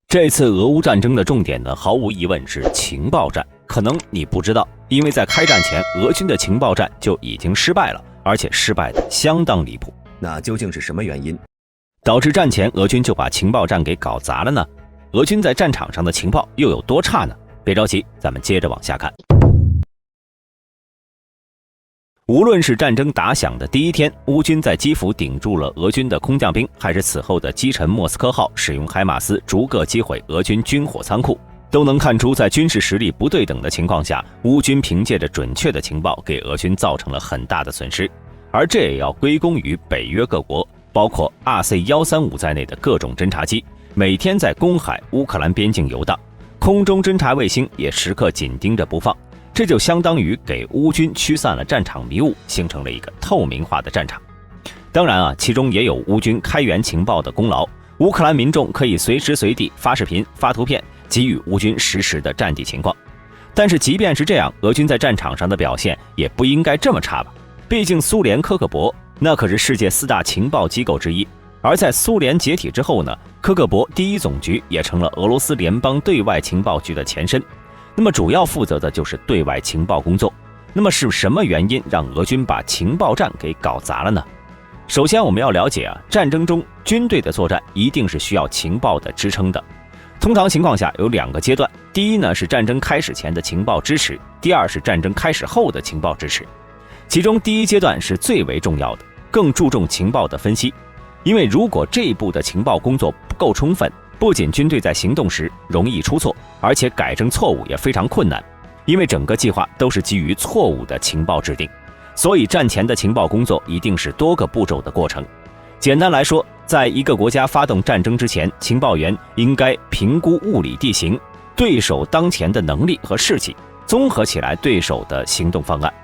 这次俄乌战争的重点呢，毫无疑问是情报战。可能你不知道，因为在开战前，俄军的情报战就已经失败了，而且失败的相当离谱。那究竟是什么原因，导致战前俄军就把情报战给搞砸了呢？俄军在战场上的情报又有多差呢？别着急，咱们接着往下看。无论是战争打响的第一天，乌军在基辅顶住了俄军的空降兵，还是此后的击沉莫斯科号，使用海马斯逐个击毁俄军军火仓库，都能看出在军事实力不对等的情况下，乌军凭借着准确的情报给俄军造成了很大的损失。而这也要归功于北约各国，包括 RC-135 在内的各种侦察机，每天在公海、乌克兰边境游荡，空中侦察卫星也时刻紧盯着不放。这就相当于给乌军驱散了战场迷雾，形成了一个透明化的战场。当然其中也有乌军开源情报的功劳，乌克兰民众可以随时随地发视频、发图片，给予乌军实时的战地情况。但是即便是这样，俄军在战场上的表现也不应该这么差吧？毕竟苏联科克勃那可是世界4大情报机构之一，而在苏联解体之后呢，科克勃第一总局也成了俄罗斯联邦对外情报局的前身。那么主要负责的就是对外情报工作。那么是什么原因让俄军把情报战给搞砸了呢？首先我们要了解战争中军队的作战一定是需要情报的支撑的。通常情况下有2个阶段，第一呢是战争开始前的情报支持，第二是战争开始后的情报支持。其中第一阶段是最为重要的，更注重情报的分析。因为如果这一步的情报工作不够充分，不仅军队在行动时容易出错，而且改正错误也非常困难，因为整个计划都是基于错误的情报制定，所以战前的情报工作一定是多个步骤的过程。简单来说，在一个国家发动战争之前，情报员应该评估物理地形、对手当前的能力和士气，综合起来对手的行动方案。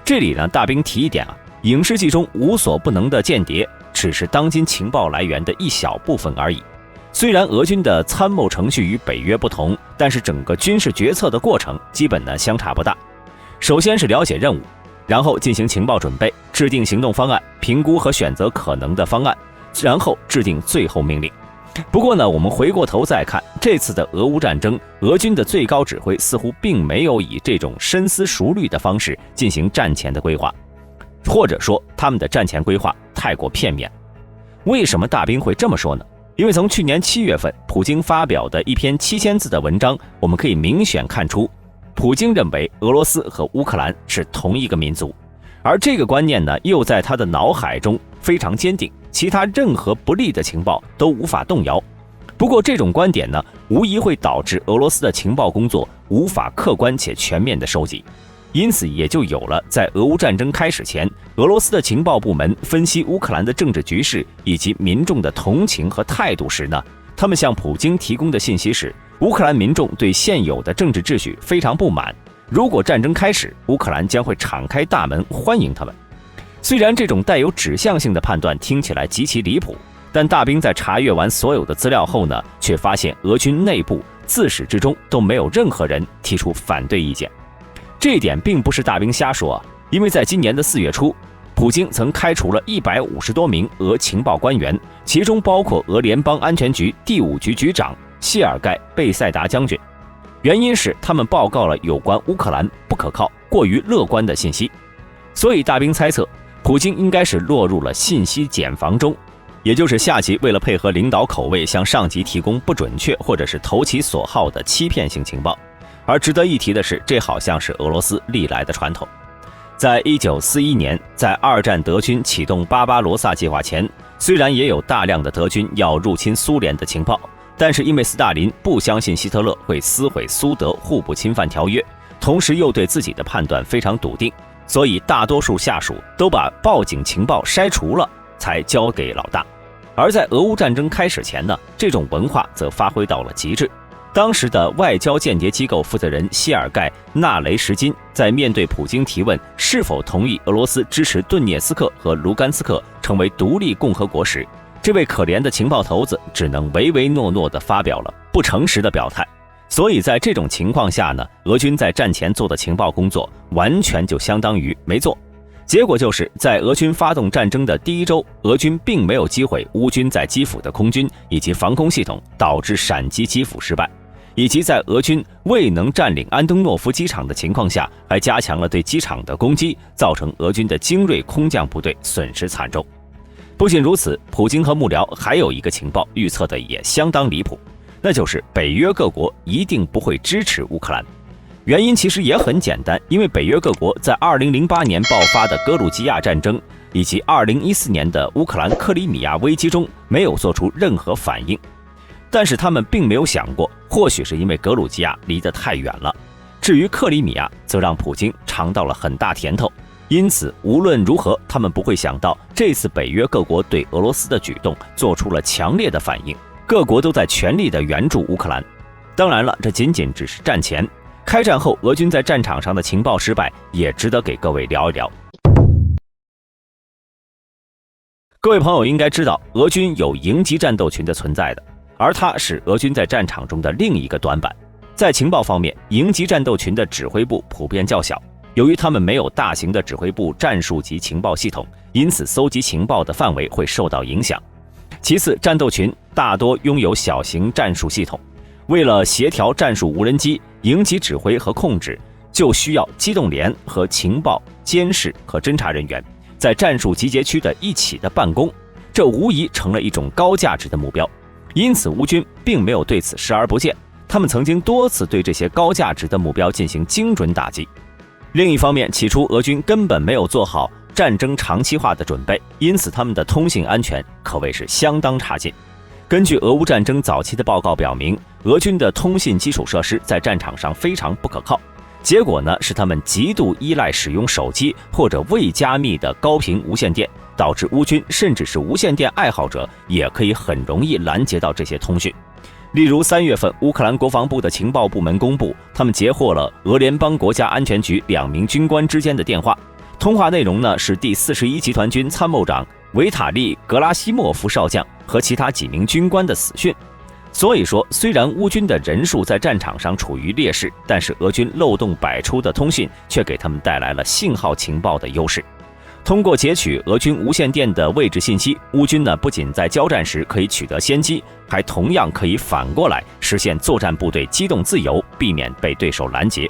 这里呢，大兵提一点影视剧中无所不能的间谍只是当今情报来源的一小部分而已。虽然俄军的参谋程序与北约不同，但是整个军事决策的过程基本呢相差不大。首先是了解任务，然后进行情报准备，制定行动方案，评估和选择可能的方案，然后制定最后命令。不过呢，我们回过头再看这次的俄乌战争，俄军的最高指挥似乎并没有以这种深思熟虑的方式进行战前的规划，或者说他们的战前规划太过片面。为什么大兵会这么说呢？因为从去年7月份普京发表的一篇7000字的文章，我们可以明显看出，普京认为俄罗斯和乌克兰是同一个民族，而这个观念呢，又在他的脑海中非常坚定，其他任何不利的情报都无法动摇。不过这种观点呢，无疑会导致俄罗斯的情报工作无法客观且全面的收集。因此也就有了在俄乌战争开始前，俄罗斯的情报部门分析乌克兰的政治局势以及民众的同情和态度时呢，他们向普京提供的信息是，乌克兰民众对现有的政治秩序非常不满，如果战争开始，乌克兰将会敞开大门欢迎他们。虽然这种带有指向性的判断听起来极其离谱，但大兵在查阅完所有的资料后呢，却发现俄军内部自始至终都没有任何人提出反对意见。这一点并不是大兵瞎说因为在今年的4月初，普京曾开除了150多名俄情报官员，其中包括俄联邦安全局第5局局长谢尔盖·贝塞达将军。原因是他们报告了有关乌克兰不可靠、过于乐观的信息。所以大兵猜测，普京应该是落入了信息茧房中，也就是下级为了配合领导口味，向上级提供不准确或者是投其所好的欺骗性情报。而值得一提的是，这好像是俄罗斯历来的传统。在1941年，在2战德军启动巴巴罗萨计划前，虽然也有大量的德军要入侵苏联的情报，但是因为斯大林不相信希特勒会撕毁苏德互不侵犯条约，同时又对自己的判断非常笃定，所以大多数下属都把报警情报筛除了，才交给老大。而在俄乌战争开始前呢，这种文化则发挥到了极致。当时的外交间谍机构负责人谢尔盖·纳雷什金在面对普京提问是否同意俄罗斯支持顿涅斯克和卢甘斯克成为独立共和国时，这位可怜的情报头子只能唯唯诺诺地发表了不诚实的表态。所以在这种情况下呢，俄军在战前做的情报工作完全就相当于没做。结果就是在俄军发动战争的第1周，俄军并没有击毁乌军在基辅的空军以及防空系统，导致闪击基辅失败，以及在俄军未能占领安东诺夫机场的情况下，还加强了对机场的攻击，造成俄军的精锐空降部队损失惨重。不仅如此，普京和幕僚还有一个情报预测的也相当离谱，那就是北约各国一定不会支持乌克兰。原因其实也很简单，因为北约各国在2008年爆发的格鲁吉亚战争以及2014年的乌克兰克里米亚危机中没有做出任何反应，但是他们并没有想过，或许是因为格鲁吉亚离得太远了，至于克里米亚则让普京尝到了很大甜头，因此无论如何他们不会想到这次北约各国对俄罗斯的举动做出了强烈的反应，各国都在全力的援助乌克兰。当然了，这仅仅只是战前，开战后俄军在战场上的情报失败也值得给各位聊一聊。各位朋友应该知道，俄军有营级战斗群的存在的，而它是俄军在战场中的另一个短板。在情报方面，营级战斗群的指挥部普遍较小，由于他们没有大型的指挥部战术级情报系统，因此搜集情报的范围会受到影响。其次，战斗群大多拥有小型战术系统，为了协调战术无人机、营级指挥和控制，就需要机动连和情报、监视和侦察人员在战术集结区的一起的办公，这无疑成了一种高价值的目标。因此，乌军并没有对此视而不见，他们曾经多次对这些高价值的目标进行精准打击。另一方面，起初俄军根本没有做好战争长期化的准备，因此他们的通信安全可谓是相当差劲。根据俄乌战争早期的报告表明，俄军的通信基础设施在战场上非常不可靠，结果呢是他们极度依赖使用手机或者未加密的高频无线电，导致乌军甚至是无线电爱好者也可以很容易拦截到这些通讯。例如3月份，乌克兰国防部的情报部门公布，他们截获了俄联邦国家安全局2名军官之间的电话，通话内容呢是第41集团军参谋长维塔利·格拉西莫夫少将和其他几名军官的死讯。所以说，虽然乌军的人数在战场上处于劣势，但是俄军漏洞百出的通讯却给他们带来了信号情报的优势。通过截取俄军无线电的位置信息，乌军呢不仅在交战时可以取得先机，还同样可以反过来实现作战部队机动自由，避免被对手拦截。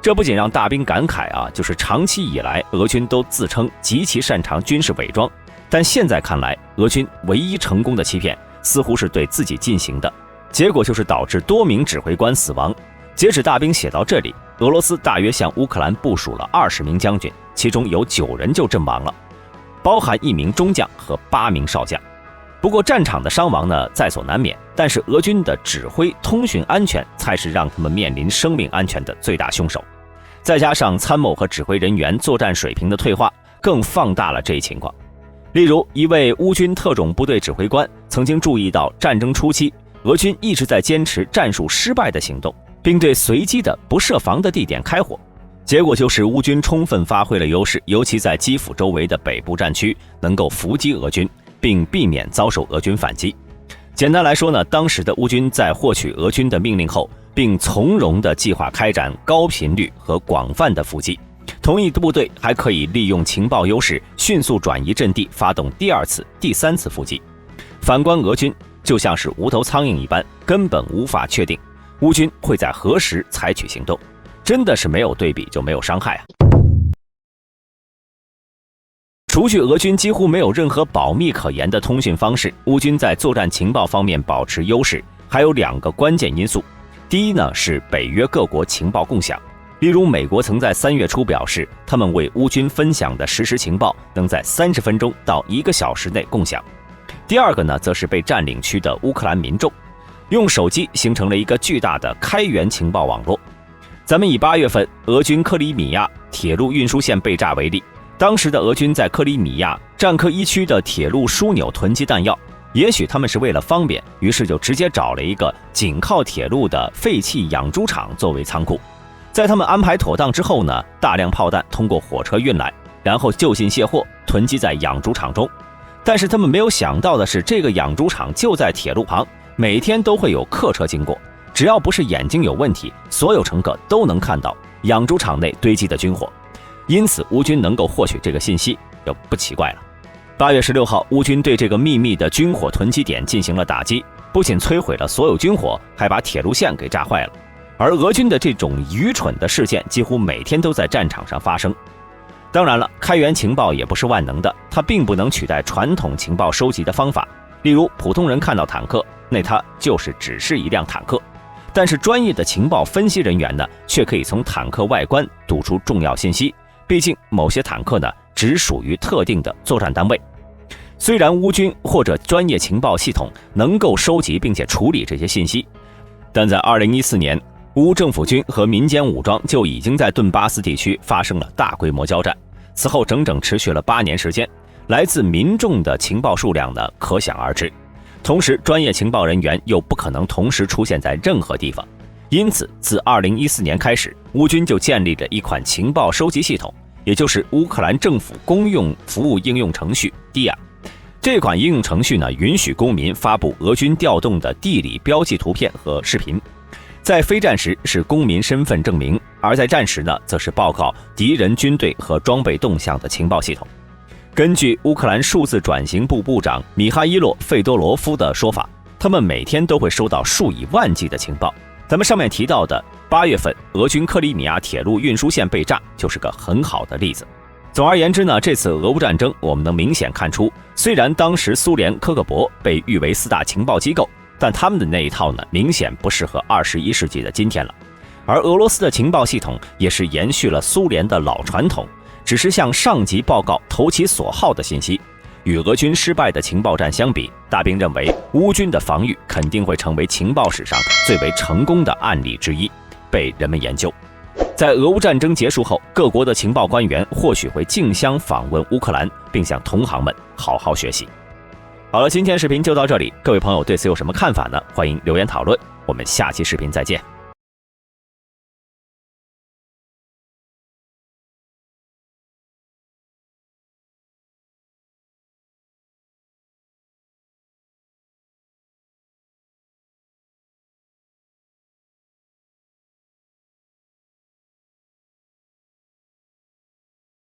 这不仅让大兵感慨啊，就是长期以来俄军都自称极其擅长军事伪装，但现在看来，俄军唯一成功的欺骗似乎是对自己进行的，结果就是导致多名指挥官死亡。截止大兵写到这里，俄罗斯大约向乌克兰部署了20名将军，其中有9人就阵亡了，包含1名中将和8名少将。不过战场的伤亡呢在所难免，但是俄军的指挥通讯安全才是让他们面临生命安全的最大凶手。再加上参谋和指挥人员作战水平的退化，更放大了这一情况。例如，一位乌军特种部队指挥官曾经注意到战争初期，俄军一直在坚持战术失败的行动，并对随机的不设防的地点开火。结果就是乌军充分发挥了优势，尤其在基辅周围的北部战区能够伏击俄军，并避免遭受俄军反击。简单来说呢，当时的乌军在获取俄军的命令后，并从容地计划开展高频率和广泛的伏击，同一部队还可以利用情报优势迅速转移阵地，发动第2次、第3次伏击。反观俄军就像是无头苍蝇一般，根本无法确定乌军会在何时采取行动，真的是没有对比就没有伤害啊。除去俄军几乎没有任何保密可言的通讯方式，乌军在作战情报方面保持优势，还有2个关键因素。第一呢，是北约各国情报共享。例如，美国曾在3月初表示，他们为乌军分享的实时情报能在30分钟到1个小时内共享。第2个呢，则是被占领区的乌克兰民众用手机形成了一个巨大的开源情报网络。咱们以8月份俄军克里米亚铁路运输线被炸为例，当时的俄军在克里米亚战科1区的铁路枢纽囤积弹药，也许他们是为了方便，于是就直接找了一个紧靠铁路的废弃养猪场作为仓库。在他们安排妥当之后呢，大量炮弹通过火车运来，然后就近卸货，囤积在养猪场中。但是他们没有想到的是，这个养猪场就在铁路旁，每天都会有客车经过，只要不是眼睛有问题，所有乘客都能看到养猪场内堆积的军火。因此乌军能够获取这个信息就不奇怪了。8月16号，乌军对这个秘密的军火囤积点进行了打击，不仅摧毁了所有军火，还把铁路线给炸坏了。而俄军的这种愚蠢的事件几乎每天都在战场上发生。当然了，开源情报也不是万能的，它并不能取代传统情报收集的方法。例如，普通人看到坦克，那它只是一辆坦克，但是专业的情报分析人员呢，却可以从坦克外观读出重要信息。毕竟某些坦克呢，只属于特定的作战单位。虽然乌军或者专业情报系统能够收集并且处理这些信息，但在2014年，乌政府军和民间武装就已经在顿巴斯地区发生了大规模交战，此后整整持续了8年时间，来自民众的情报数量呢可想而知。同时，专业情报人员又不可能同时出现在任何地方，因此自2014年开始，乌军就建立了一款情报收集系统，也就是乌克兰政府公用服务应用程序 DIA。这款应用程序呢，允许公民发布俄军调动的地理标记图片和视频。在非战时是公民身份证明，而在战时呢，则是报告敌人军队和装备动向的情报系统。根据乌克兰数字转型部部长米哈伊洛·费多罗夫的说法，他们每天都会收到数以万计的情报。咱们上面提到的8月份俄军克里米亚铁路运输线被炸就是个很好的例子。总而言之呢，这次俄乌战争我们能明显看出，虽然当时苏联科克勃被誉为4大情报机构，但他们的那一套呢，明显不适合21世纪的今天了。而俄罗斯的情报系统也是延续了苏联的老传统，只是向上级报告投其所好的信息。与俄军失败的情报战相比，大兵认为乌军的防御肯定会成为情报史上最为成功的案例之一，被人们研究。在俄乌战争结束后，各国的情报官员或许会竞相访问乌克兰，并向同行们好好学习。好了，今天视频就到这里，各位朋友对此有什么看法呢？欢迎留言讨论，我们下期视频再见。